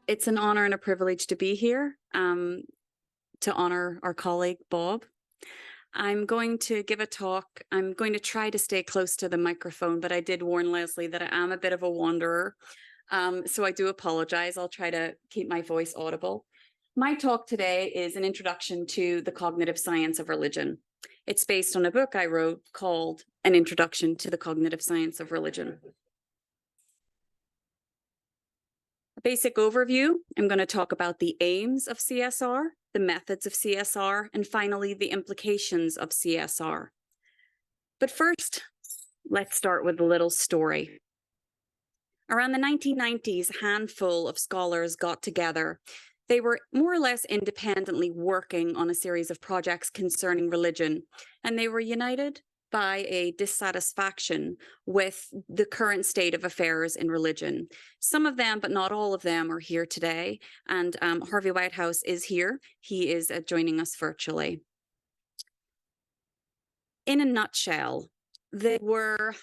It's an honor and a privilege to be here to honor our colleague, Bob. I'm going to give a talk. I'm going to try to stay close to the microphone, but I did warn Leslie that I am a bit of a wanderer. So I do apologize. I'll try to keep my voice audible. My talk today is an introduction to the cognitive science of religion. It's based on a book I wrote called An Introduction to the Cognitive Science of Religion. A basic overview, I'm going to talk about the aims of CSR, the methods of CSR, and finally, the implications of CSR. But first, let's start with a little story. Around the 1990s, a handful of scholars got together. They were more or less independently working on a series of projects concerning religion, and they were united by a dissatisfaction with the current state of affairs in religion. Some of them, but not all of them, are here today, and Harvey Whitehouse is here. He is joining us virtually. In a nutshell, they were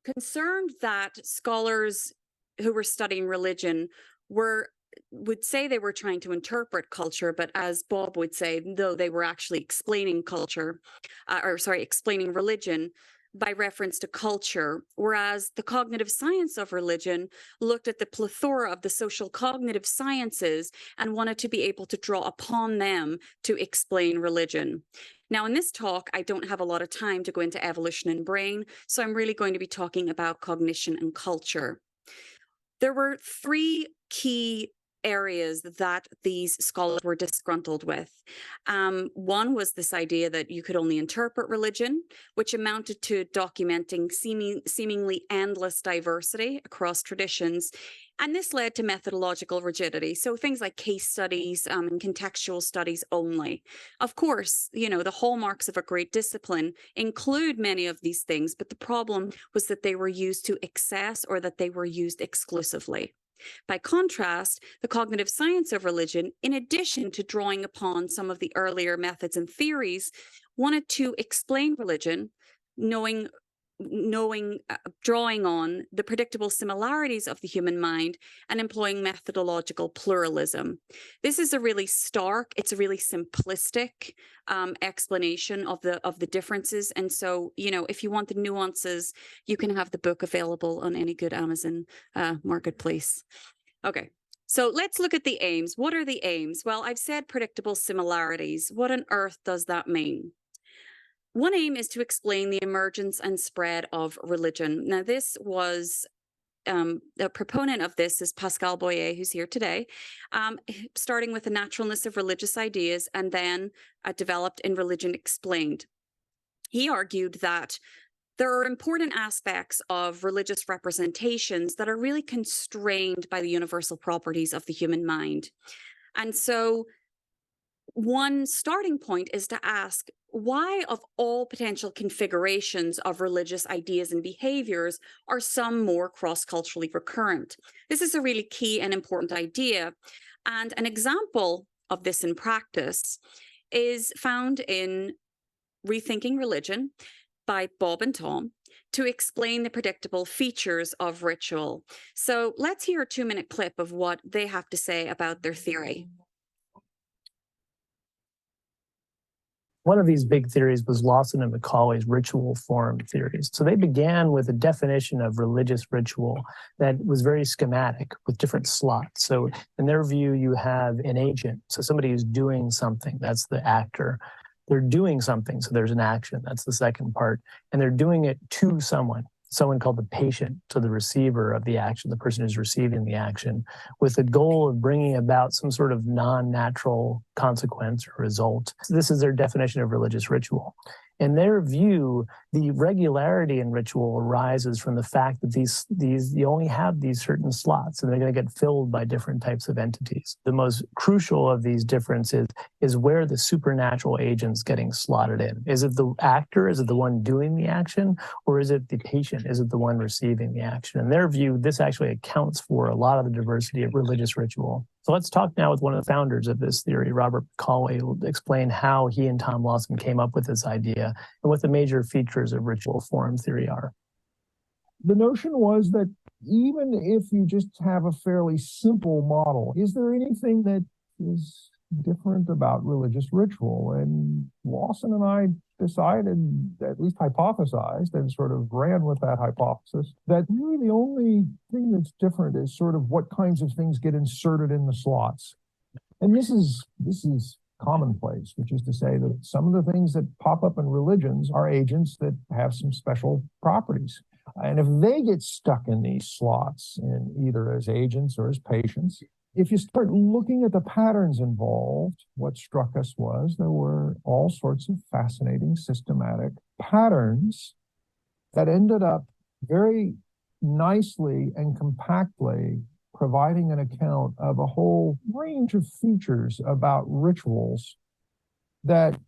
concerned that scholars who were studying religion would say they were trying to interpret culture, but as Bob would say, though they were actually explaining explaining religion by reference to culture, whereas the cognitive science of religion looked at the plethora of the social cognitive sciences and wanted to be able to draw upon them to explain religion. Now, in this talk, I don't have a lot of time to go into evolution and brain, so I'm really going to be talking about cognition and culture. There were three key areas that these scholars were disgruntled with. One was this idea that you could only interpret religion, which amounted to documenting seemingly endless diversity across traditions. And this led to methodological rigidity. So things like case studies and contextual studies only. Of course, you know, the hallmarks of a great discipline include many of these things, but the problem was that they were used to excess or that they were used exclusively. By contrast, the cognitive science of religion, in addition to drawing upon some of the earlier methods and theories, wanted to explain religion, drawing on the predictable similarities of the human mind and employing methodological pluralism. This is a really it's a really simplistic explanation of the differences. And so, you know, if you want the nuances, you can have the book available on any good Amazon marketplace. Okay. So let's look at the aims. What are the aims? Well, I've said predictable similarities. What on earth does that mean? One aim is to explain the emergence and spread of religion. Now, this was a proponent of this is Pascal Boyer, who's here today, starting with the naturalness of religious ideas and then developed in Religion Explained. He argued that there are important aspects of religious representations that are really constrained by the universal properties of the human mind. And so one starting point is to ask, why of all potential configurations of religious ideas and behaviors are some more cross-culturally recurrent? This is a really key and important idea. And an example of this in practice is found in Rethinking Religion by Bob and Tom to explain the predictable features of ritual. So let's hear a 2-minute clip of what they have to say about their theory. One of these big theories was Lawson and McCauley's ritual form theories. So they began with a definition of religious ritual that was very schematic with different slots. So in their view, you have an agent. So somebody who's doing something, that's the actor. They're doing something, so there's an action, that's the second part. And they're doing it to someone called the patient, so the receiver of the action, the person who's receiving the action, with the goal of bringing about some sort of non-natural consequence or result. So this is their definition of religious ritual. In their view, the regularity in ritual arises from the fact that these you only have these certain slots, and they're going to get filled by different types of entities. The most crucial of these differences is where the supernatural agent's getting slotted in. Is it the actor? Is it the one doing the action? Or is it the patient? Is it the one receiving the action? In their view, this actually accounts for a lot of the diversity of religious ritual. So let's talk now with one of the founders of this theory, Robert McCauley, who will explain how he and Tom Lawson came up with this idea and what the major features of ritual form theory are. The notion was that even if you just have a fairly simple model, is there anything that is different about religious ritual? And Lawson and I decided, at least hypothesized, and sort of ran with that hypothesis, that really the only thing that's different is sort of what kinds of things get inserted in the slots. And this is commonplace, which is to say that some of the things that pop up in religions are agents that have some special properties. And if they get stuck in these slots, in either as agents or as patients, if you start looking at the patterns involved, what struck us was there were all sorts of fascinating systematic patterns that ended up very nicely and compactly providing an account of a whole range of features about rituals that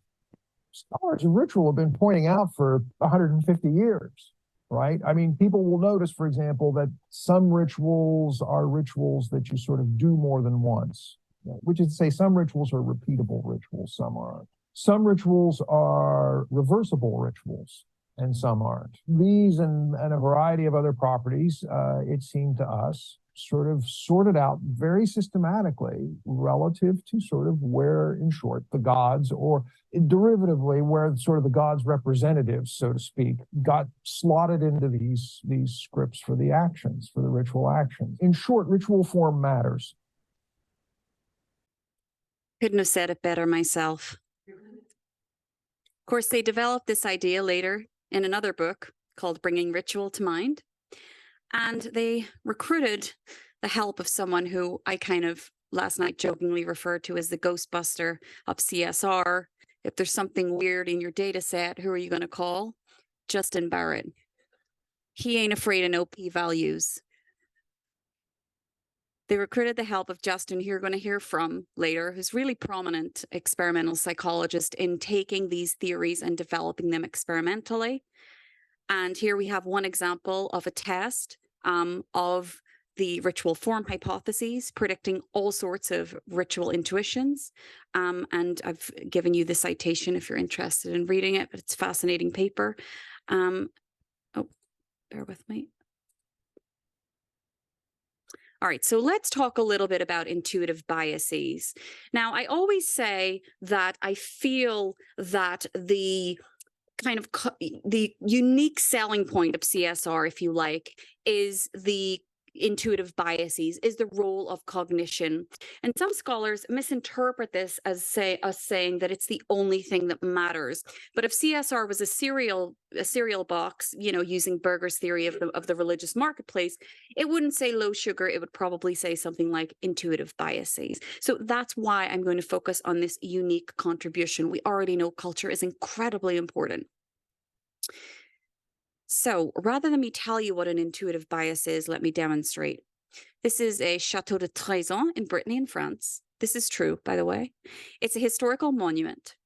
scholars of ritual have been pointing out for 150 years. Right? I mean, people will notice, for example, that some rituals are rituals that you sort of do more than once, which is to say some rituals are repeatable rituals, some aren't. Some rituals are reversible rituals, and some aren't. These and a variety of other properties, it seemed to us, sort of sorted out very systematically relative to sort of where, in short, the gods, or derivatively, where sort of the gods' representatives, so to speak, got slotted into these scripts for the actions, for the ritual actions. In short, ritual form matters. Couldn't have said it better myself. Of course, they developed this idea later in another book called Bringing Ritual to Mind. And they recruited the help of someone who I kind of last night jokingly referred to as the Ghostbuster of CSR. If there's something weird in your data set, who are you going to call? Justin Barrett. He ain't afraid of no p-values. They recruited the help of Justin, who you're going to hear from later, who's really prominent experimental psychologist in taking these theories and developing them experimentally. And here we have one example of a test of the ritual form hypotheses, predicting all sorts of ritual intuitions. And I've given you the citation if you're interested in reading it, but it's a fascinating paper. Oh, bear with me. All right, so let's talk a little bit about intuitive biases. Now, I always say that I feel that the kind of the unique selling point of CSR, if you like, is the intuitive biases, is the role of cognition. And some scholars misinterpret this as saying that it's the only thing that matters. But if CSR was a cereal box, you know, using Berger's theory of the religious marketplace, it wouldn't say low sugar, it would probably say something like intuitive biases. So that's why I'm going to focus on this unique contribution. We already know culture is incredibly important. So rather than me tell you what an intuitive bias is, let me demonstrate. This is a Château de Trézon in Brittany in France. This is true, by the way. It's a historical monument.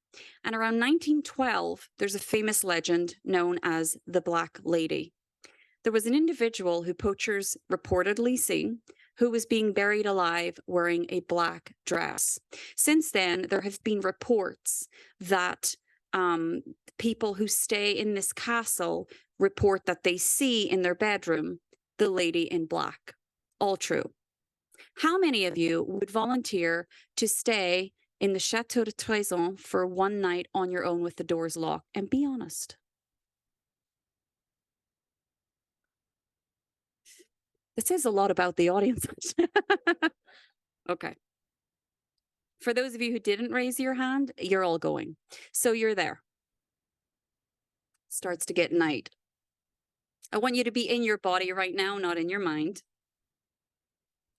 And around 1912, there's a famous legend known as the Black Lady. There was an individual who poachers reportedly seen who was being buried alive wearing a black dress. Since then, there have been reports that people who stay in this castle report that they see in their bedroom the lady in black. All true. How many of you would volunteer to stay in the Château de Trézon for one night on your own with the doors locked? And be honest. This says a lot about the audience. Okay. For those of you who didn't raise your hand, you're all going. So you're there. Starts to get night. I want you to be in your body right now, not in your mind.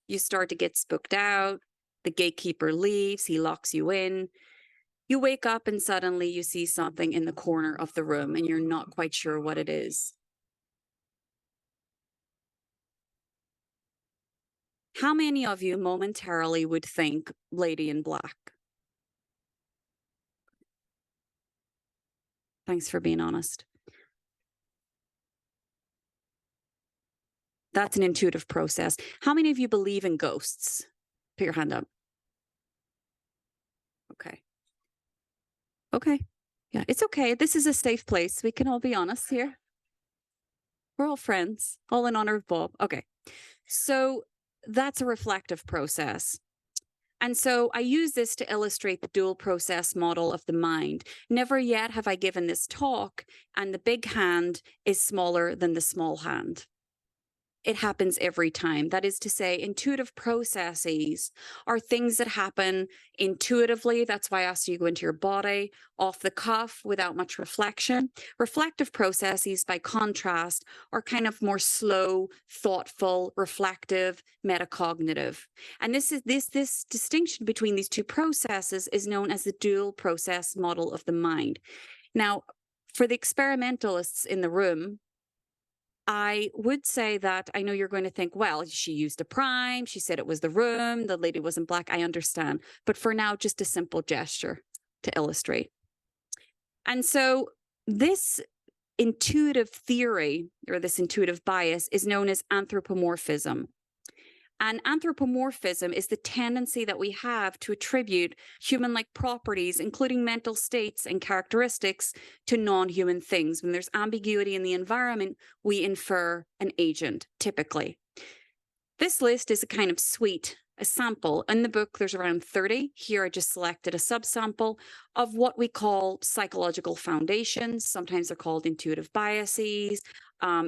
You start to get spooked out. The gatekeeper leaves. He locks you in. You wake up and suddenly you see something in the corner of the room and you're not quite sure what it is. How many of you momentarily would think Lady in Black? Thanks for being honest. That's an intuitive process. How many of you believe in ghosts? Put your hand up. Okay. Okay. Yeah, it's okay. This is a safe place. We can all be honest here. We're all friends, all in honor of Bob. Okay. So that's a reflective process. And so I use this to illustrate the dual process model of the mind. Never yet have I given this talk, and the big hand is smaller than the small hand. It happens every time. That is to say, intuitive processes are things that happen intuitively. That's why I asked you to go into your body, off the cuff, without much reflection. Reflective processes, by contrast, are kind of more slow, thoughtful, reflective, metacognitive. And this distinction between these two processes is known as the dual process model of the mind. Now, for the experimentalists in the room, I would say that I know you're going to think, well, she used a prime. She said it was the room. The lady wasn't black. I understand. But for now, just a simple gesture to illustrate. And so this intuitive theory, or this intuitive bias, is known as anthropomorphism. And anthropomorphism is the tendency that we have to attribute human-like properties, including mental states and characteristics, to non-human things. When there's ambiguity in the environment, we infer an agent, typically. This list is a kind of suite, a sample. In the book, there's around 30. Here, I just selected a subsample of what we call psychological foundations. Sometimes they're called intuitive biases,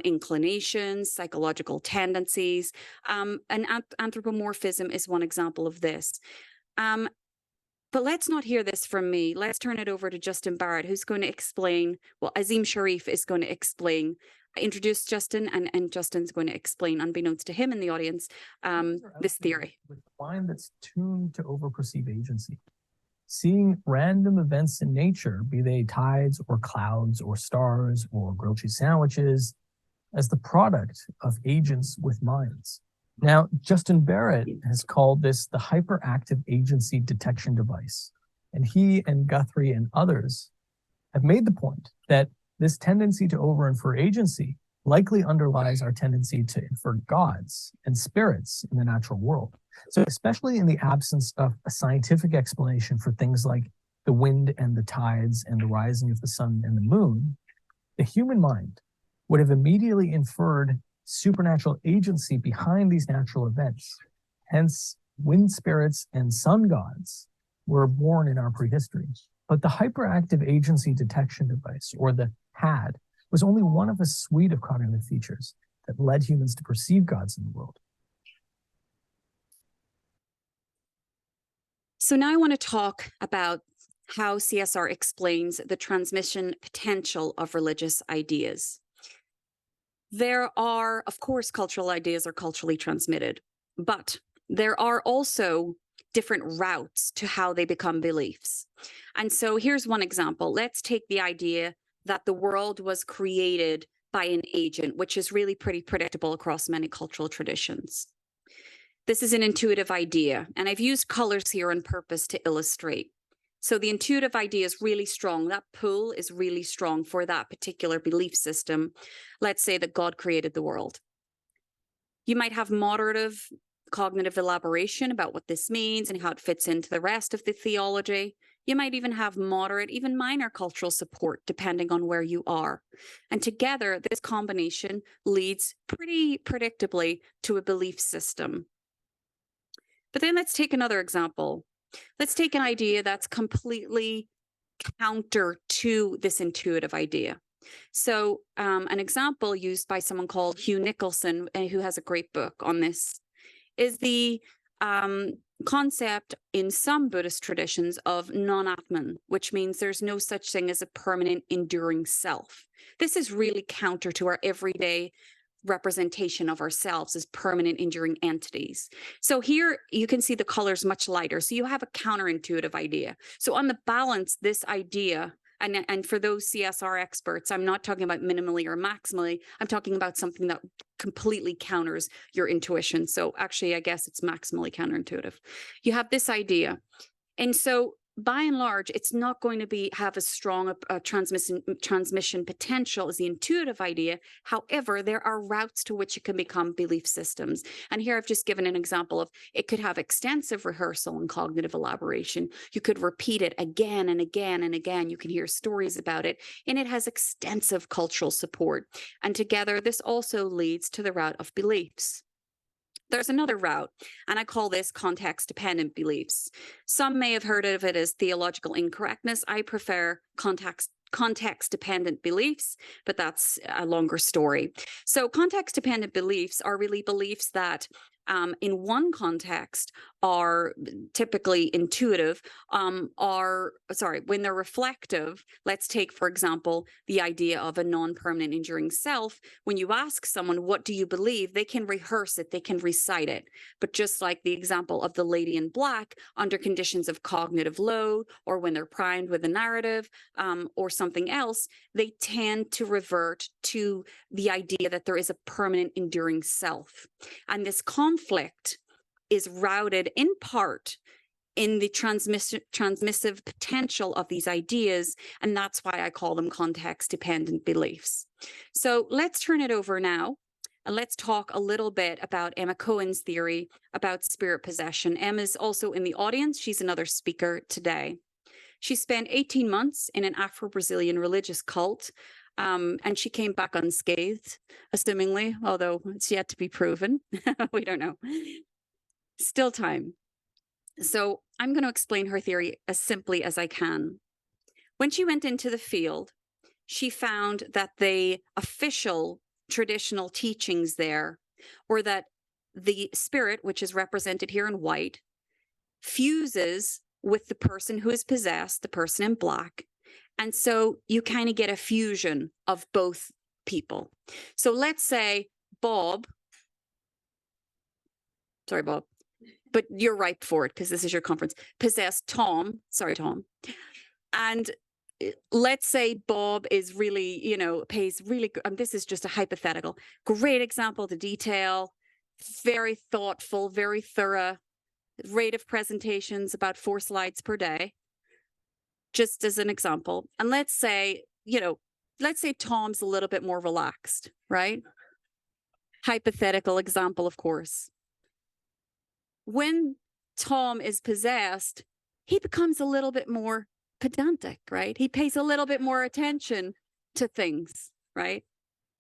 inclinations, psychological tendencies. And anthropomorphism is one example of this. But let's not hear this from me. Let's turn it over to Justin Barrett, who's going to explain, well, Azim Sharif is going to explain. I introduced Justin, and Justin's going to explain, unbeknownst to him in the audience, this theory. With a mind that's tuned to overperceive agency. Seeing random events in nature, be they tides or clouds or stars or grilled cheese sandwiches, as the product of agents with minds. Now, Justin Barrett has called this the hyperactive agency detection device. And he and Guthrie and others have made the point that this tendency to over-infer agency likely underlies our tendency to infer gods and spirits in the natural world. So especially in the absence of a scientific explanation for things like the wind and the tides and the rising of the sun and the moon, the human mind would have immediately inferred supernatural agency behind these natural events. Hence, wind spirits and sun gods were born in our prehistory. But the hyperactive agency detection device, or the HAD, was only one of a suite of cognitive features that led humans to perceive gods in the world. So now I want to talk about how CSR explains the transmission potential of religious ideas. There are, of course, cultural ideas are culturally transmitted, but there are also different routes to how they become beliefs. And so here's one example. Let's take the idea that the world was created by an agent, which is really pretty predictable across many cultural traditions. This is an intuitive idea, and I've used colors here on purpose to illustrate. So the intuitive idea is really strong. That pull is really strong for that particular belief system. Let's say that God created the world. You might have moderative cognitive elaboration about what this means and how it fits into the rest of the theology. You might even have moderate, even minor cultural support, depending on where you are. And together, this combination leads pretty predictably to a belief system. But then let's take another example. Let's take an idea that's completely counter to this intuitive idea. So an example used by someone called Hugh Nicholson, who has a great book on this, is the concept in some Buddhist traditions of non-Atman, which means there's no such thing as a permanent enduring self. This is really counter to our everyday representation of ourselves as permanent enduring entities. So here you can see the colors much lighter. So you have a counterintuitive idea. So on the balance, this idea, and for those CSR experts, I'm not talking about minimally or maximally. I'm talking about something that completely counters your intuition. So actually, I guess it's maximally counterintuitive. You have this idea. And so by and large, it's not going to have as strong a transmission potential as the intuitive idea. However, there are routes to which it can become belief systems. And here I've just given an example of it could have extensive rehearsal and cognitive elaboration. You could repeat it again and again and again. You can hear stories about it, and it has extensive cultural support. And together, this also leads to the route of beliefs. There's another route, and I call this context-dependent beliefs. Some may have heard of it as theological incorrectness. I prefer context-dependent beliefs, but that's a longer story. So context-dependent beliefs are really beliefs that in one context are typically intuitive, when they're reflective. Let's take, for example, the idea of a non-permanent enduring self. When you ask someone, what do you believe? They can rehearse it, they can recite it. But just like the example of the lady in black, under conditions of cognitive load, or when they're primed with a narrative or something else, they tend to revert to the idea that there is a permanent enduring self. And this conflict is routed in part in the transmissive potential of these ideas, and that's why I call them context-dependent beliefs. So let's turn it over now, and let's talk a little bit about Emma Cohen's theory about spirit possession. Emma's also in the audience. She's another speaker today. She spent 18 months in an Afro-Brazilian religious cult, and she came back unscathed, assumingly, although it's yet to be proven. We don't know. Still time. So I'm going to explain her theory as simply as I can. When she went into the field, she found that the official traditional teachings there were that the spirit, which is represented here in white, fuses with the person who is possessed, the person in black. And so you kind of get a fusion of both people. So let's say Bob, sorry, Bob, but you're ripe for it because this is your conference, possessed Tom, sorry, Tom. And let's say Bob is really, pays really, this is just a hypothetical, great example to detail, very thoughtful, very thorough, rate of presentations about 4 slides per day, just as an example. And let's say Tom's a little bit more relaxed, right? Hypothetical example, of course. When Tom is possessed, he becomes a little bit more pedantic, right? He pays a little bit more attention to things, right?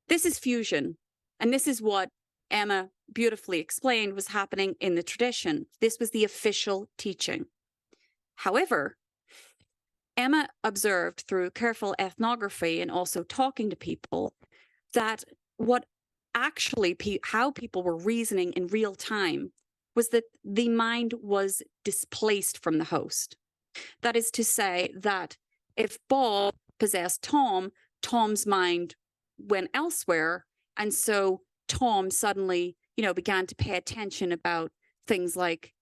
This is fusion. And this is what Emma beautifully explained was happening in the tradition. This was the official teaching. However, Emma observed through careful ethnography and also talking to people that what actually, how people were reasoning in real time was that the mind was displaced from the host. That is to say that if Bob possessed Tom, Tom's mind went elsewhere. And so Tom suddenly, began to pay attention about things like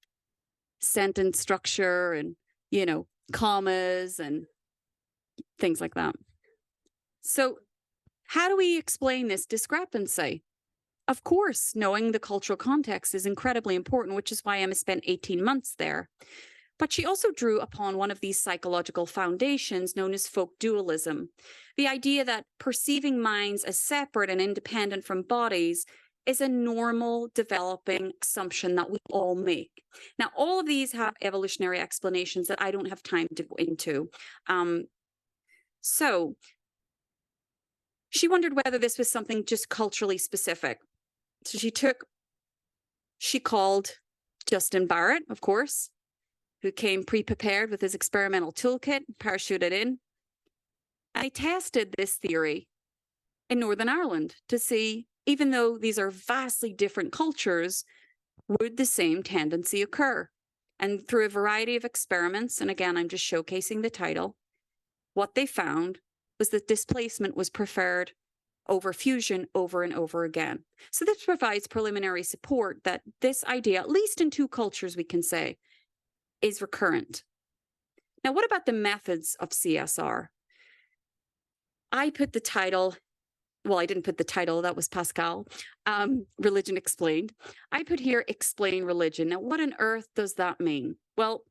sentence structure and, commas and things like that. So how do we explain this discrepancy? Of course, knowing the cultural context is incredibly important, which is why Emma spent 18 months there. But she also drew upon one of these psychological foundations known as folk dualism, the idea that perceiving minds as separate and independent from bodies is a normal developing assumption that we all make. Now, all of these have evolutionary explanations that I don't have time to go into. So she wondered whether this was something just culturally specific. So she called Justin Barrett, of course, who came pre-prepared with his experimental toolkit, parachuted in. I tested this theory in Northern Ireland to see, even though these are vastly different cultures, would the same tendency occur? And through a variety of experiments, and again, I'm just showcasing the title, what they found was that displacement was preferred over fusion over and over again. So this provides preliminary support that this idea, at least in 2 cultures, we can say, is recurrent. Now, what about the methods of CSR? I put the title, well, I didn't put the title, that was Pascal, Religion Explained. I put here, Explain Religion. Now, what on earth does that mean? Well,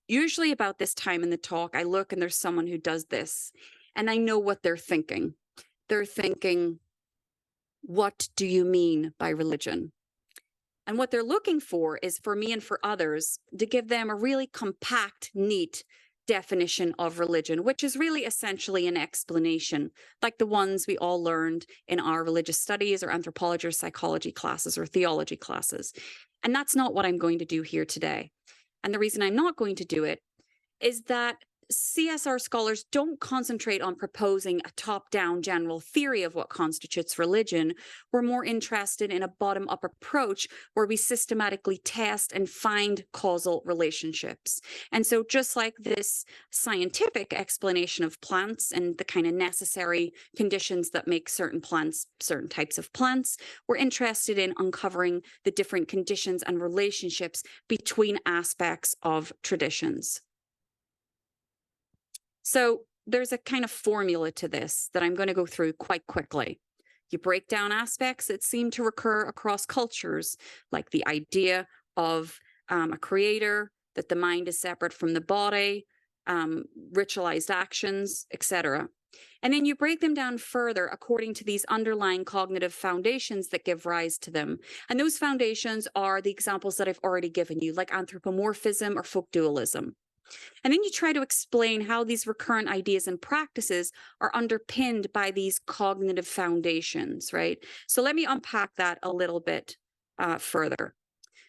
usually about this time in the talk, I look and there's someone who does this, and I know what they're thinking. They're thinking, what do you mean by religion? And what they're looking for is for me and for others to give them a really compact, neat definition of religion, which is really essentially an explanation, like the ones we all learned in our religious studies or anthropology or psychology classes or theology classes. And that's not what I'm going to do here today. And the reason I'm not going to do it is that CSR scholars don't concentrate on proposing a top-down general theory of what constitutes religion. We're more interested in a bottom-up approach where we systematically test and find causal relationships. And so just like this scientific explanation of plants and the kind of necessary conditions that make certain plants, certain types of plants, we're interested in uncovering the different conditions and relationships between aspects of traditions. So there's a kind of formula to this that I'm going to go through quite quickly. You break down aspects that seem to recur across cultures, like the idea of a creator, that the mind is separate from the body, ritualized actions, etc. And then you break them down further according to these underlying cognitive foundations that give rise to them. And those foundations are the examples that I've already given you, like anthropomorphism or folk dualism. And then you try to explain how these recurrent ideas and practices are underpinned by these cognitive foundations, right? So let me unpack that a little bit further.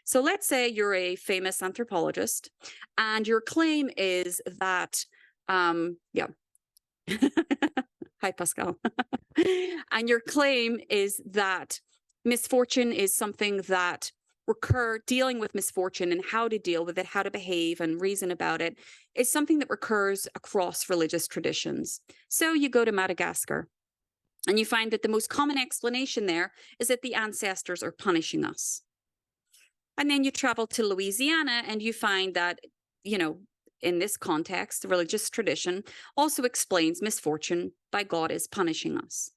So let's say you're a famous anthropologist and your claim is that, Hi, Pascal. And your claim is that misfortune is something that dealing with misfortune and how to deal with it, how to behave and reason about it, is something that recurs across religious traditions. So you go to Madagascar and you find that the most common explanation there is that the ancestors are punishing us. And then you travel to Louisiana and you find that, in this context, the religious tradition also explains misfortune by God is punishing us.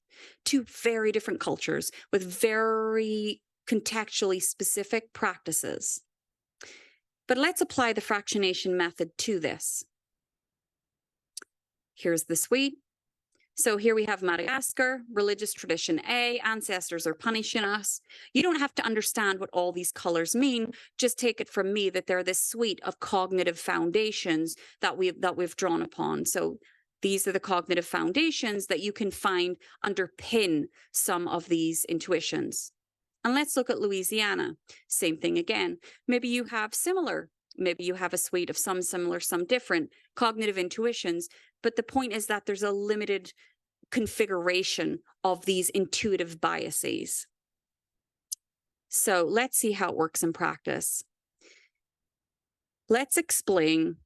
Two very different cultures with very contextually specific practices. But let's apply the fractionation method to this. Here's the suite. So here we have Madagascar, religious tradition A, ancestors are punishing us. You don't have to understand what all these colors mean. Just take it from me that they're this suite of cognitive foundations that we've drawn upon. So these are the cognitive foundations that you can find underpin some of these intuitions. And let's look at Louisiana. Same thing again. Maybe you have maybe you have a suite of some similar, some different cognitive intuitions, but the point is that there's a limited configuration of these intuitive biases. So let's see how it works in practice. Let's explain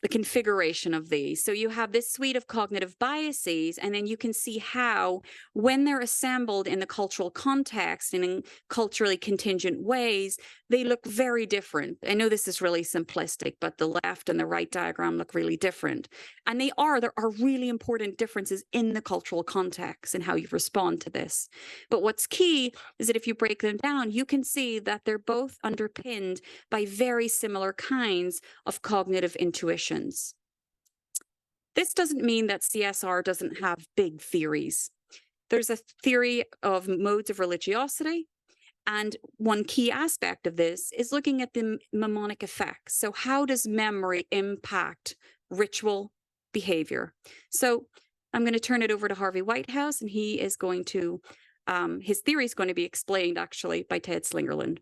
the configuration of these. So you have this suite of cognitive biases, and then you can see how, when they're assembled in the cultural context and in culturally contingent ways, they look very different. I know this is really simplistic, but the left and the right diagram look really different. And there are really important differences in the cultural context and how you respond to this. But what's key is that if you break them down, you can see that they're both underpinned by very similar kinds of cognitive intuitions. This doesn't mean that CSR doesn't have big theories. There's a theory of modes of religiosity, and one key aspect of this is looking at the mnemonic effects. So how does memory impact ritual behavior? So I'm going to turn it over to Harvey Whitehouse, and he is going to, his theory is going to be explained actually by Ted Slingerland.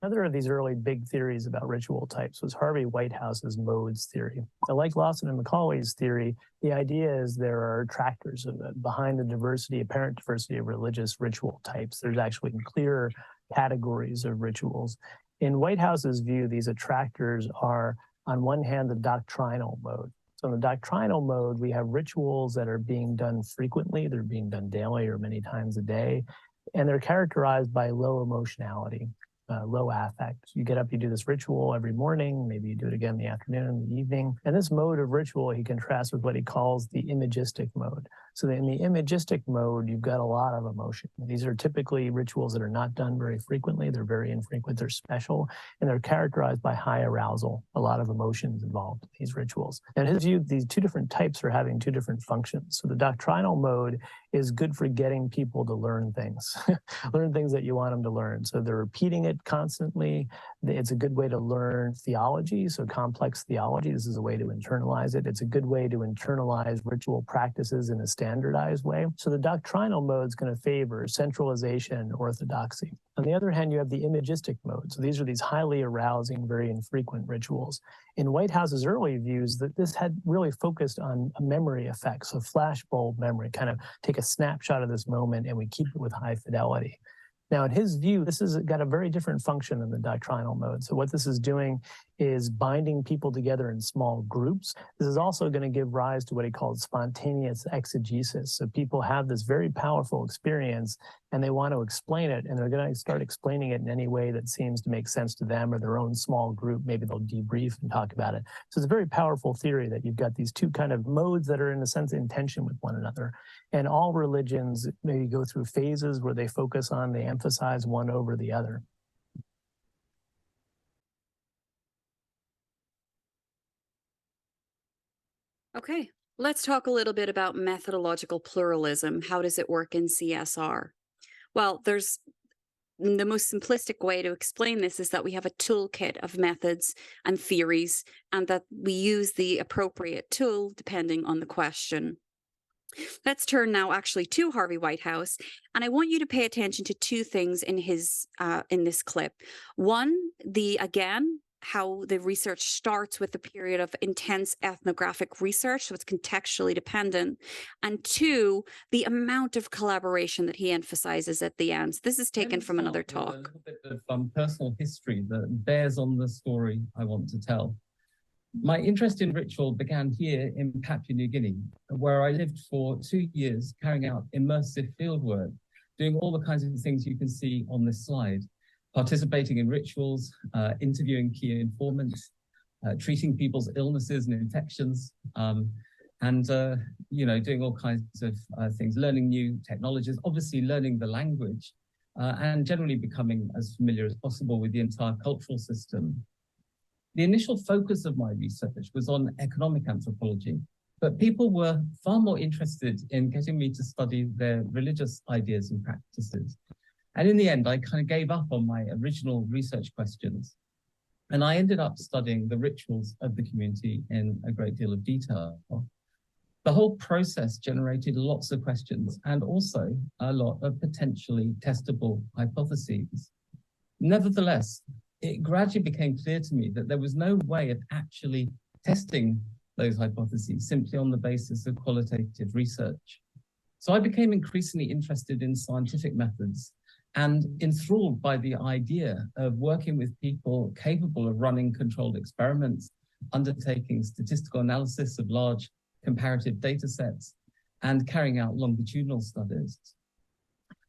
Another of these early big theories about ritual types was Harvey Whitehouse's modes theory. Now, like Lawson and McCauley's theory, the idea is there are attractors behind the apparent diversity of religious ritual types. There's actually clear categories of rituals. In Whitehouse's view, these attractors are, on one hand, the doctrinal mode. So in the doctrinal mode, we have rituals that are being done frequently. They're being done daily or many times a day, and they're characterized by low emotionality. Low affect. You get up, you do this ritual every morning, maybe you do it again in the afternoon and the evening. And this mode of ritual he contrasts with what he calls the imagistic mode. So in the imagistic mode, you've got a lot of emotion. These are typically rituals that are not done very frequently. They're very infrequent, they're special, and they're characterized by high arousal, a lot of emotions involved in these rituals. And in his view, these two different types are having two different functions. So the doctrinal mode is good for getting people to learn things, learn things that you want them to learn. So they're repeating it it constantly. It's a good way to learn theology, so complex theology. This is a way to internalize it. It's a good way to internalize ritual practices in a standardized way. So the doctrinal mode is going to favor centralization and orthodoxy. On the other hand, you have the imagistic mode. So these are these highly arousing, very infrequent rituals. In Whitehouse's early views, that this had really focused on a memory effect, so flashbulb memory, kind of take a snapshot of this moment and we keep it with high fidelity. Now, in his view, this has got a very different function than the doctrinal mode. So what this is doing is binding people together in small groups. This is also going to give rise to what he called spontaneous exegesis. So people have this very powerful experience and they want to explain it, and they're going to start explaining it in any way that seems to make sense to them or their own small group. Maybe they'll debrief and talk about it. So it's a very powerful theory that you've got these two kind of modes that are in a sense in tension with one another. And all religions maybe go through phases where they focus on, they emphasize one over the other. Okay, let's talk a little bit about methodological pluralism. How does it work in CSR? Well, there's the most simplistic way to explain this is that we have a toolkit of methods and theories, and that we use the appropriate tool depending on the question. Let's turn now actually to Harvey Whitehouse, and I want you to pay attention to two things in his in this clip. One, how the research starts with a period of intense ethnographic research, so it's contextually dependent. And two, the amount of collaboration that he emphasizes at the end. So this is taken from another talk. A little bit of personal history that bears on the story I want to tell. My interest in ritual began here in Papua New Guinea, where I lived for 2 years carrying out immersive fieldwork, doing all the kinds of things you can see on this slide. Participating in rituals, interviewing key informants, treating people's illnesses and infections, and doing all kinds of things, learning new technologies, obviously learning the language, and generally becoming as familiar as possible with the entire cultural system. The initial focus of my research was on economic anthropology, but people were far more interested in getting me to study their religious ideas and practices. And in the end, I kind of gave up on my original research questions. And I ended up studying the rituals of the community in a great deal of detail. The whole process generated lots of questions and also a lot of potentially testable hypotheses. Nevertheless, it gradually became clear to me that there was no way of actually testing those hypotheses simply on the basis of qualitative research. So I became increasingly interested in scientific methods and enthralled by the idea of working with people capable of running controlled experiments, undertaking statistical analysis of large comparative data sets, and carrying out longitudinal studies.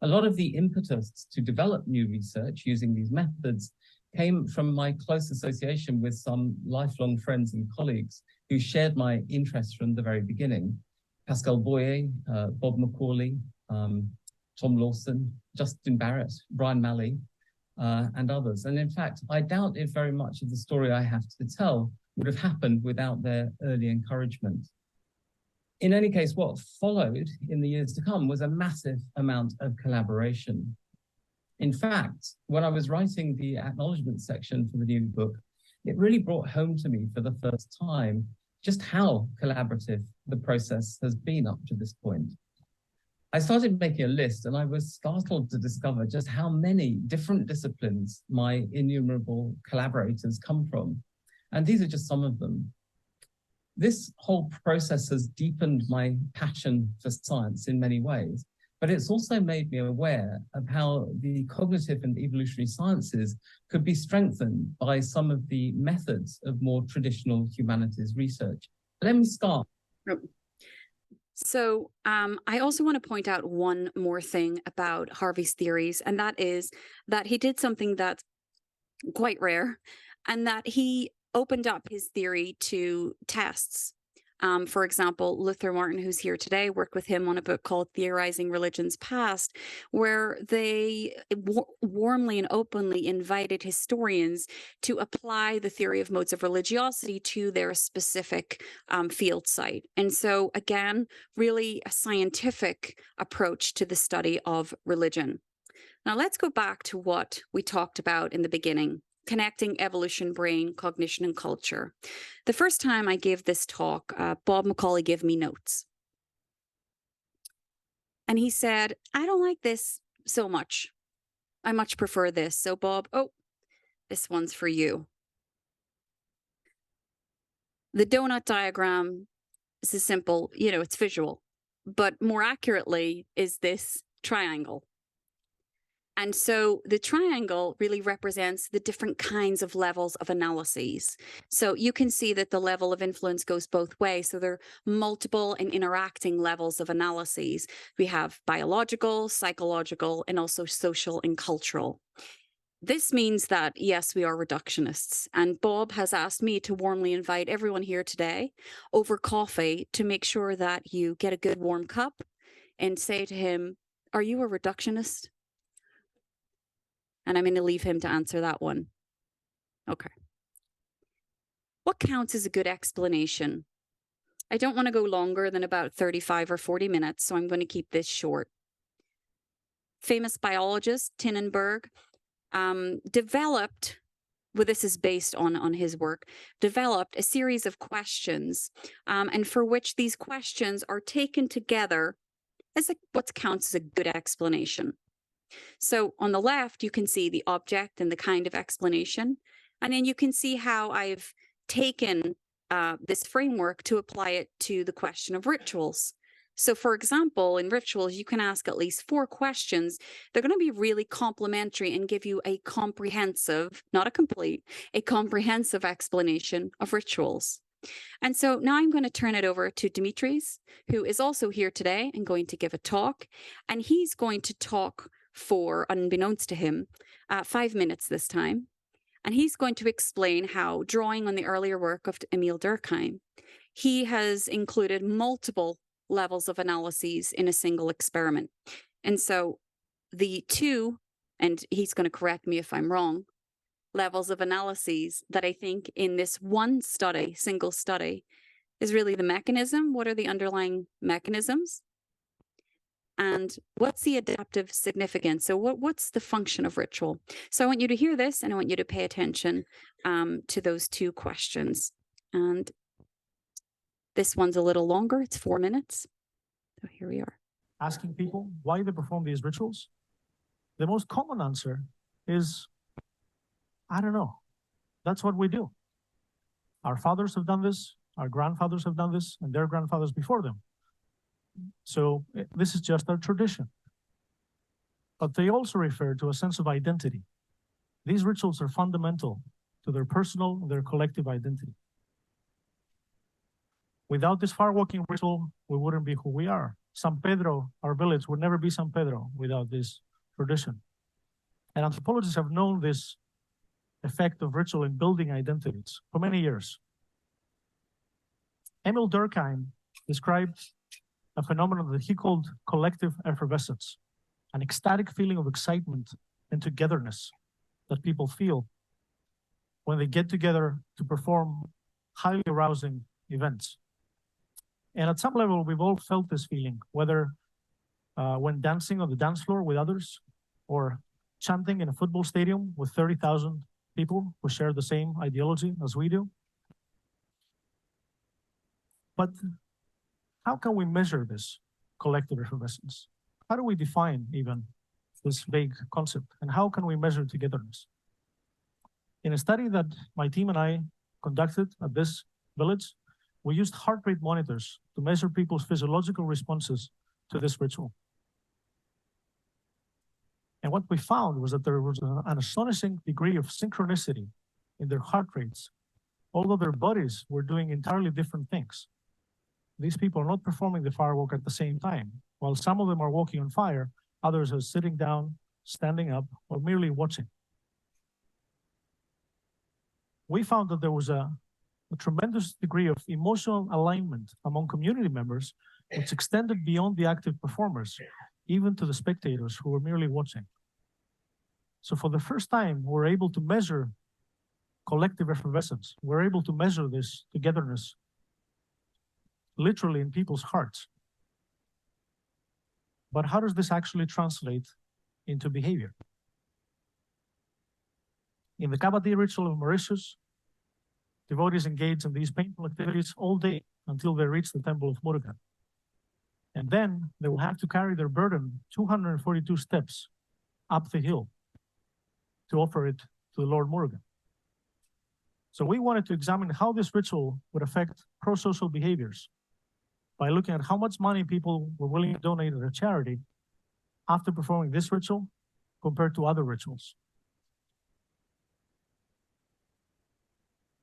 A lot of the impetus to develop new research using these methods came from my close association with some lifelong friends and colleagues who shared my interests from the very beginning. Pascal Boyer, Bob McCauley, Tom Lawson, Justin Barrett, Brian Malley, and others. And in fact, I doubt if very much of the story I have to tell would have happened without their early encouragement. In any case, what followed in the years to come was a massive amount of collaboration. In fact, when I was writing the acknowledgement section for the new book, it really brought home to me for the first time just how collaborative the process has been up to this point. I started making a list and I was startled to discover just how many different disciplines my innumerable collaborators come from. And these are just some of them. This whole process has deepened my passion for science in many ways, but it's also made me aware of how the cognitive and evolutionary sciences could be strengthened by some of the methods of more traditional humanities research. Let me start. So I also want to point out one more thing about Harvey's theories, and that is that he did something that's quite rare, and that he opened up his theory to tests. For example, Luther Martin, who's here today, worked with him on a book called Theorizing Religion's Past, where they warmly and openly invited historians to apply the theory of modes of religiosity to their specific field site. And so, again, really a scientific approach to the study of religion. Now let's go back to what we talked about in the beginning, connecting evolution, brain, cognition, and culture. The first time I gave this talk, Bob McCauley gave me notes. And he said, I don't like this so much. I much prefer this. So Bob, oh, this one's for you. The donut diagram is a simple, it's visual, but more accurately is this triangle. And so the triangle really represents the different kinds of levels of analyses. So you can see that the level of influence goes both ways. So there are multiple and interacting levels of analyses. We have biological, psychological, and also social and cultural. This means that, yes, we are reductionists. And Bob has asked me to warmly invite everyone here today over coffee to make sure that you get a good warm cup and say to him, are you a reductionist? And I'm going to leave him to answer that one. Okay. What counts as a good explanation? I don't want to go longer than about 35 or 40 minutes, so I'm going to keep this short. Famous biologist Tinnenberg developed, well, this is based on his work, developed a series of questions, and for which these questions are taken together as what counts as a good explanation. So on the left, you can see the object and the kind of explanation. And then you can see how I've taken this framework to apply it to the question of rituals. So for example, in rituals, you can ask at least 4 questions. They're going to be really complementary and give you a comprehensive, not a complete, a comprehensive explanation of rituals. And so now I'm going to turn it over to Dimitris, who is also here today and going to give a talk. And he's going to talk for, unbeknownst to him, 5 minutes this time. And he's going to explain how, drawing on the earlier work of Emil Durkheim, he has included multiple levels of analyses in a single experiment. And so the 2, and he's going to correct me if I'm wrong, levels of analyses that I think in this one study, single study, is really the mechanism. What are the underlying mechanisms? And what's the adaptive significance? So what's the function of ritual? So I want you to hear this, and I want you to pay attention to those 2 questions. And this one's a little longer. It's 4 minutes. So here we are. Asking people why they perform these rituals, the most common answer is, I don't know. That's what we do. Our fathers have done this, our grandfathers have done this, and their grandfathers before them. So this is just our tradition. But they also refer to a sense of identity. These rituals are fundamental to their personal, their collective identity. Without this far-walking ritual, we wouldn't be who we are. San Pedro, our village, would never be San Pedro without this tradition. And anthropologists have known this effect of ritual in building identities for many years. Emil Durkheim described a phenomenon that he called collective effervescence, an ecstatic feeling of excitement and togetherness that people feel when they get together to perform highly arousing events. And at some level, we've all felt this feeling, whether when dancing on the dance floor with others, or chanting in a football stadium with 30,000 people who share the same ideology as we do. But how can we measure this collective effervescence? How do we define even this vague concept? And how can we measure togetherness? In a study that my team and I conducted at this village, we used heart rate monitors to measure people's physiological responses to this ritual. And what we found was that there was an astonishing degree of synchronicity in their heart rates, although their bodies were doing entirely different things. These people are not performing the fire walk at the same time. While some of them are walking on fire, others are sitting down, standing up, or merely watching. We found that there was a tremendous degree of emotional alignment among community members, which extended beyond the active performers, even to the spectators who were merely watching. So for the first time, we're able to measure collective effervescence. We're able to measure this togetherness literally in people's hearts. But how does this actually translate into behavior? In the Kabati ritual of Mauritius, devotees engage in these painful activities all day until they reach the temple of Murugan. And then they will have to carry their burden 242 steps up the hill to offer it to the Lord Murugan. So we wanted to examine how this ritual would affect pro-social behaviors by looking at how much money people were willing to donate to a charity after performing this ritual compared to other rituals.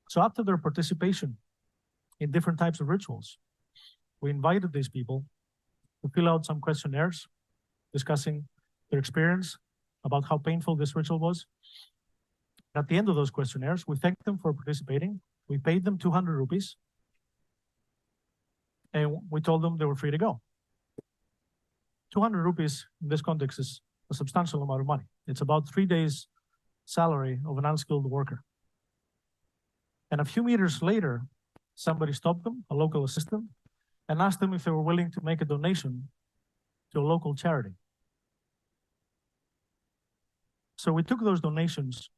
So after their participation in different types of rituals, we invited these people to fill out some questionnaires discussing their experience about how painful this ritual was. At the end of those questionnaires, we thanked them for participating. We paid them 200 rupees. And we told them they were free to go. 200 rupees in this context is a substantial amount of money. It's about 3 days' salary of an unskilled worker. And a few meters later, somebody stopped them, a local assistant, and asked them if they were willing to make a donation to a local charity. So we took those donations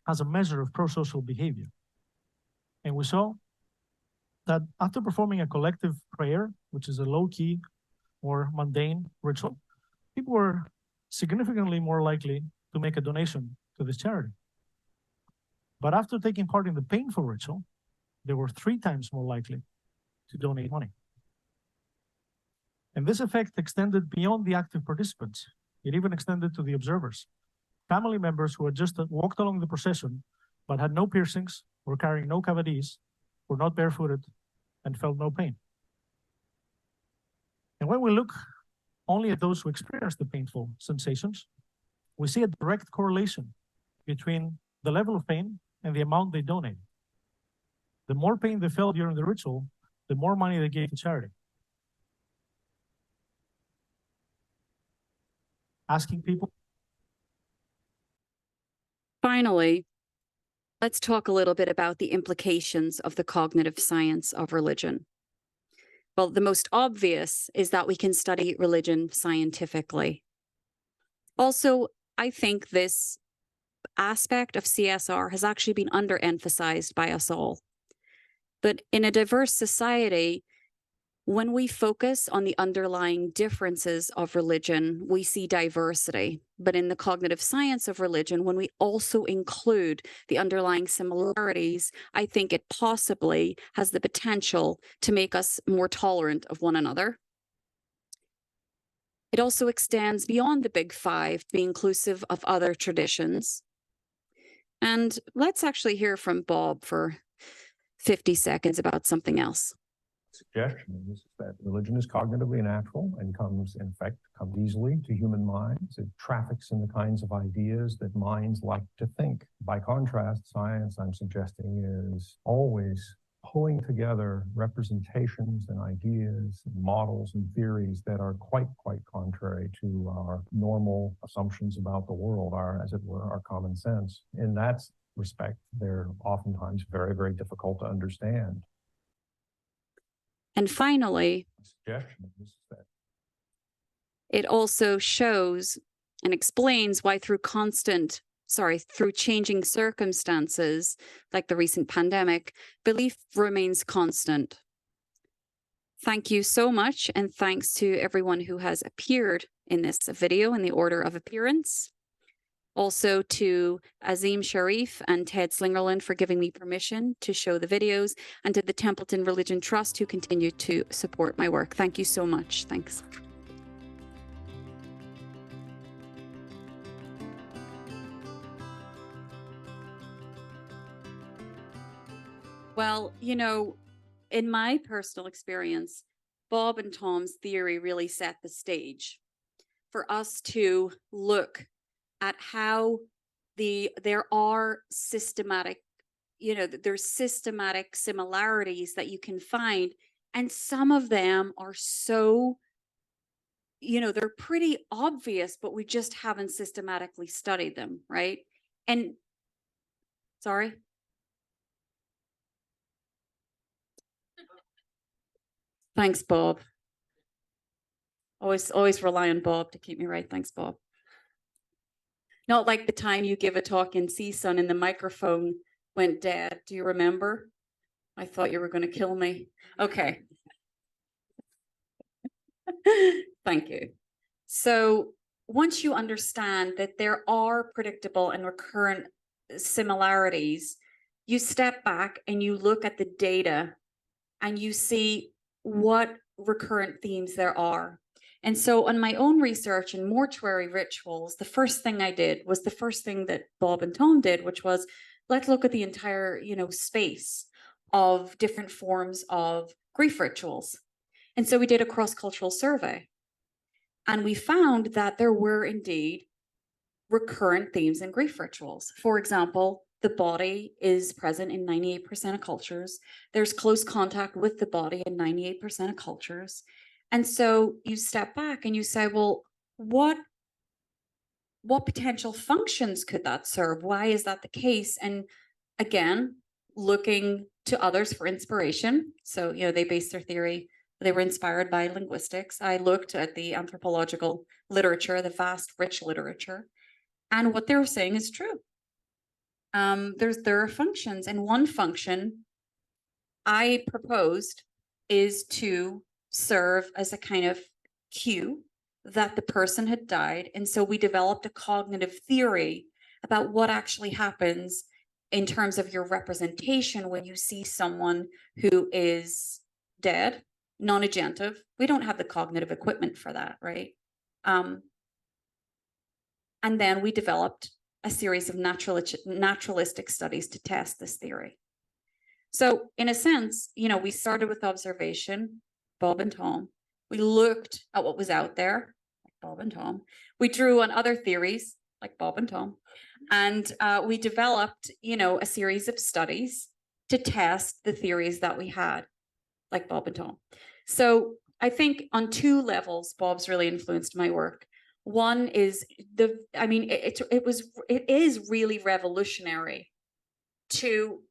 as a measure of pro-social behavior. And we saw that after performing a collective prayer, which is a low-key or mundane ritual, people were significantly more likely to make a donation to this charity. But after taking part in the painful ritual, they were 3 times more likely to donate money. And this effect extended beyond the active participants. It even extended to the observers. Family members who had just walked along the procession, but had no piercings, were carrying no kavadis, were not barefooted, and felt no pain. And when we look only at those who experience the painful sensations, we see a direct correlation between the level of pain and the amount they donate. The more pain they felt during the ritual, the more money they gave to charity. Asking people. Finally, let's talk a little bit about the implications of the cognitive science of religion. Well, the most obvious is that we can study religion scientifically. Also, I think this aspect of CSR has actually been underemphasized by us all. But in a diverse society, when we focus on the underlying differences of religion, we see diversity. But in the cognitive science of religion, when we also include the underlying similarities, I think it possibly has the potential to make us more tolerant of one another. It also extends beyond the big 5 to be inclusive of other traditions. And let's actually hear from Bob for 50 seconds about something else. Suggestion is that religion is cognitively natural and comes easily to human minds. It traffics in the kinds of ideas that minds like to think. By contrast, science, I'm suggesting, is always pulling together representations and ideas, and models and theories that are quite contrary to our normal assumptions about the world, as it were, our common sense. In that respect, they're oftentimes very difficult to understand. And finally, it also shows and explains why through changing circumstances, like the recent pandemic, belief remains constant. Thank you so much, and thanks to everyone who has appeared in this video in the order of appearance. Also to Azim Sharif and Ted Slingerland for giving me permission to show the videos, and to the Templeton Religion Trust who continue to support my work. Thank you so much. Thanks. Well, you know, in my personal experience, Bob and Tom's theory really set the stage for us to look at how there are systematic, there's systematic similarities that you can find, and some of them are so, they're pretty obvious, but we just haven't systematically studied them, right? And sorry. Thanks, Bob. Always rely on Bob to keep me right. Thanks, Bob. Not like the time you give a talk in CSUN and the microphone went dead. Do you remember? I thought you were going to kill me. Okay. Thank you. So once you understand that there are predictable and recurrent similarities, you step back and you look at the data and you see what recurrent themes there are. And so on my own research in mortuary rituals, the first thing I did was the first thing that Bob and Tom did, which was, let's look at the entire, space of different forms of grief rituals. And so we did a cross-cultural survey. And we found that there were indeed recurrent themes in grief rituals. For example, the body is present in 98% of cultures. There's close contact with the body in 98% of cultures. And so you step back and you say, well, what potential functions could that serve? Why is that the case? And again, looking to others for inspiration. So, they based their theory, they were inspired by linguistics. I looked at the anthropological literature, the vast, rich literature, and what they were saying is true. There are functions, and one function I proposed is to serve as a kind of cue that the person had died. And so we developed a cognitive theory about what actually happens in terms of your representation when you see someone who is dead, non-agentive. We don't have the cognitive equipment for that, right? And then we developed a series of naturalistic studies to test this theory. So in a sense, we started with observation, Bob and Tom. We looked at what was out there, like Bob and Tom. We drew on other theories, like Bob and Tom. And we developed, a series of studies to test the theories that we had, like Bob and Tom. So I think on two levels, Bob's really influenced my work. One is it is really revolutionary to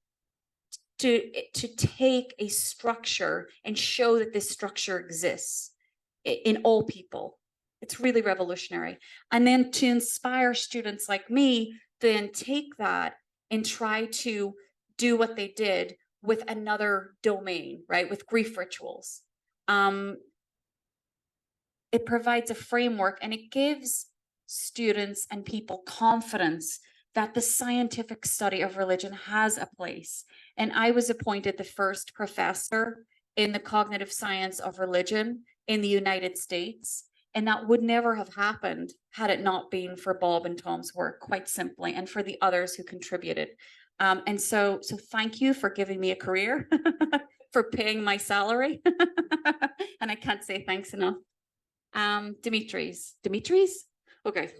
take a structure and show that this structure exists in all people. It's really revolutionary. And then to inspire students like me, then take that and try to do what they did with another domain, right? With grief rituals. It provides a framework and it gives students and people confidence that the scientific study of religion has a place. And I was appointed the first professor in the cognitive science of religion in the United States. And that would never have happened had it not been for Bob and Tom's work, quite simply, and for the others who contributed. And so thank you for giving me a career, for paying my salary. And I can't say thanks enough. Dimitris? Okay.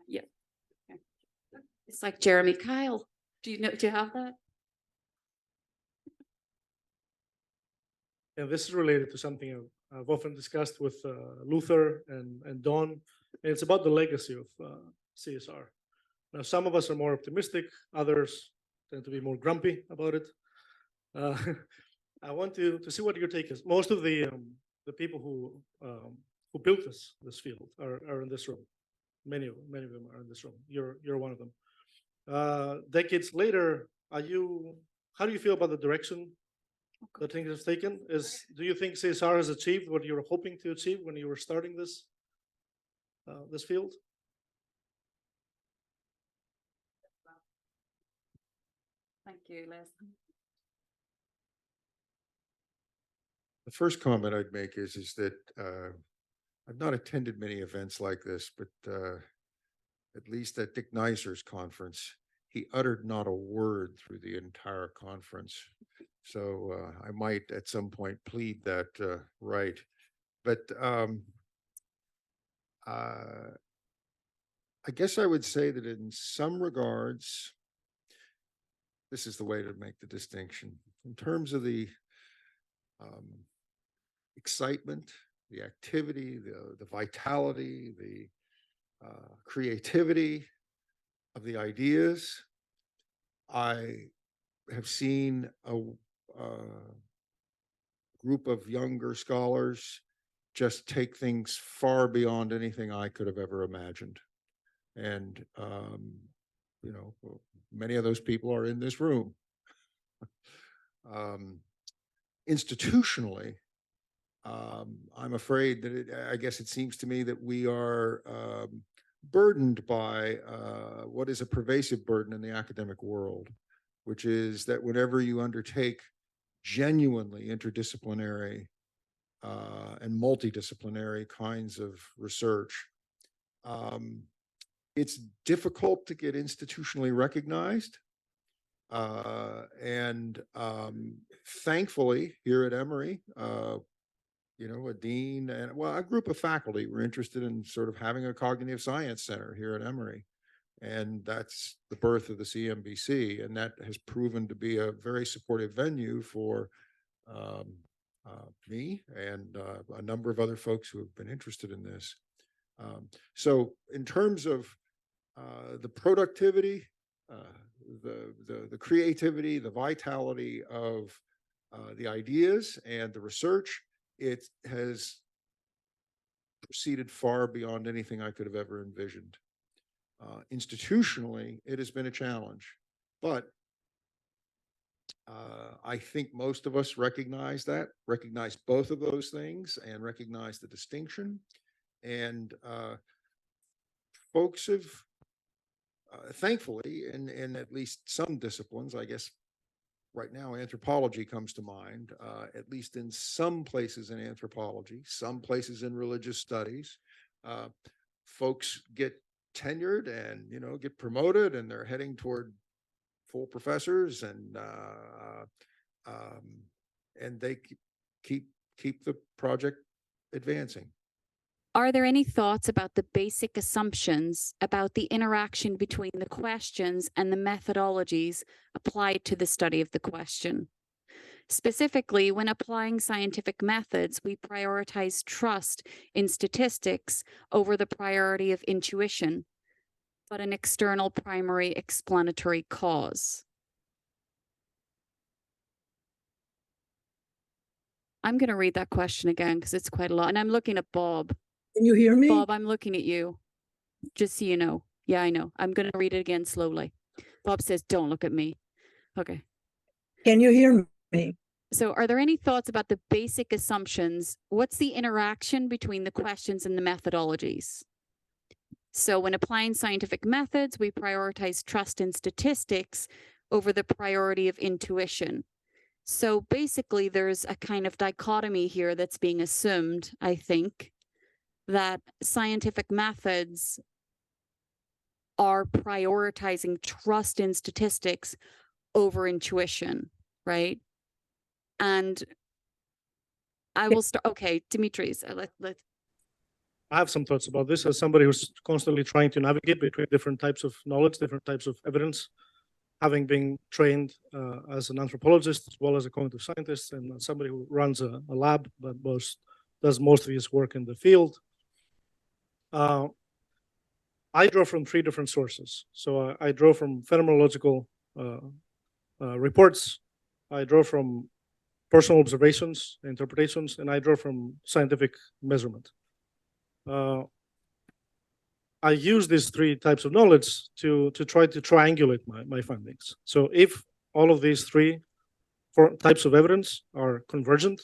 Yeah. Okay. It's like Jeremy Kyle. Do you have that? And this is related to something I've often discussed with Luther and Don. And it's about the legacy of CSR. Now, some of us are more optimistic, others tend to be more grumpy about it. I want to see what your take is. Most of the people who built this field are in this room. Many of them are in this room. You're one of them. Decades later, how do you feel about the direction that things have taken? Do you think CSR has achieved what you were hoping to achieve when you were starting this field? Thank you, Les. The first comment I'd make is that I've not attended many events like this, but at least at Dick Neiser's conference, he uttered not a word through the entire conference. So I might at some point plead that right. But I guess I would say that in some regards, this is the way to make the distinction. In terms of the excitement, the activity, the vitality, the creativity of the ideas, I have seen a group of younger scholars just take things far beyond anything I could have ever imagined. And, you know, many of those people are in this room. Institutionally, I'm afraid that I guess it seems to me that we are burdened by what is a pervasive burden in the academic world, which is that whenever you undertake genuinely interdisciplinary and multidisciplinary kinds of research, it's difficult to get institutionally recognized. Thankfully, here at Emory, you know, a dean and, well, a group of faculty were interested in sort of having a cognitive science center here at Emory. And that's the birth of the CMBC. And that has proven to be a very supportive venue for me and a number of other folks who have been interested in this. So in terms of the productivity, the creativity, the vitality of the ideas and the research, it has proceeded far beyond anything I could have ever envisioned. Institutionally, it has been a challenge, but I think most of us recognize both of those things and recognize the distinction. And folks have, thankfully, in at least some disciplines, I guess right now anthropology comes to mind, at least in some places in anthropology, some places in religious studies, folks get tenured and, you know, get promoted, and they're heading toward full professors, and they keep the project advancing. Are there any thoughts about the basic assumptions about the interaction between the questions and the methodologies applied to the study of the question? Specifically, when applying scientific methods, we prioritize trust in statistics over the priority of intuition, but an external primary explanatory cause. I'm going to read that question again because it's quite a lot. And I'm looking at Bob. Can you hear me? Bob, I'm looking at you, just so you know. Yeah, I know. I'm going to read it again slowly. Bob says, don't look at me. Okay. Can you hear me? So are there any thoughts about the basic assumptions? What's the interaction between the questions and the methodologies? So when applying scientific methods, we prioritize trust in statistics over the priority of intuition. So basically, there's a kind of dichotomy here that's being assumed, I think, that scientific methods are prioritizing trust in statistics over intuition, right? And I will start. Okay, Dimitris, I have some thoughts about this as somebody who's constantly trying to navigate between different types of knowledge, different types of evidence, having been trained as an anthropologist as well as a cognitive scientist, and somebody who runs a lab but does most of his work in the field. I draw from three different sources. So I draw from phenomenological reports, I draw from personal observations, interpretations, and I draw from scientific measurement. I use these three types of knowledge to try to triangulate my findings. So if all of these four types of evidence are convergent,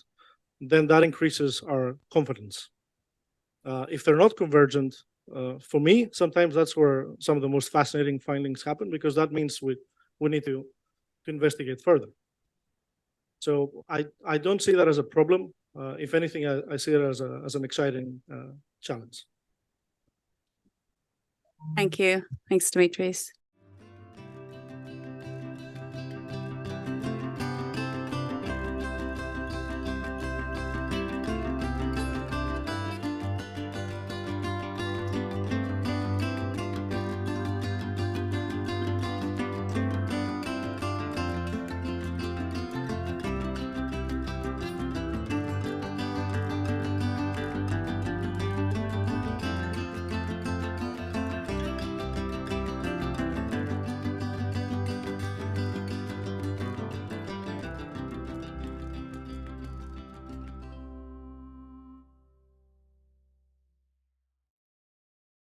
then that increases our confidence. If they're not convergent, for me, sometimes that's where some of the most fascinating findings happen, because that means we need to investigate further. So I don't see that as a problem. If anything, I see it as an exciting challenge. Thank you. Thanks, Dimitris.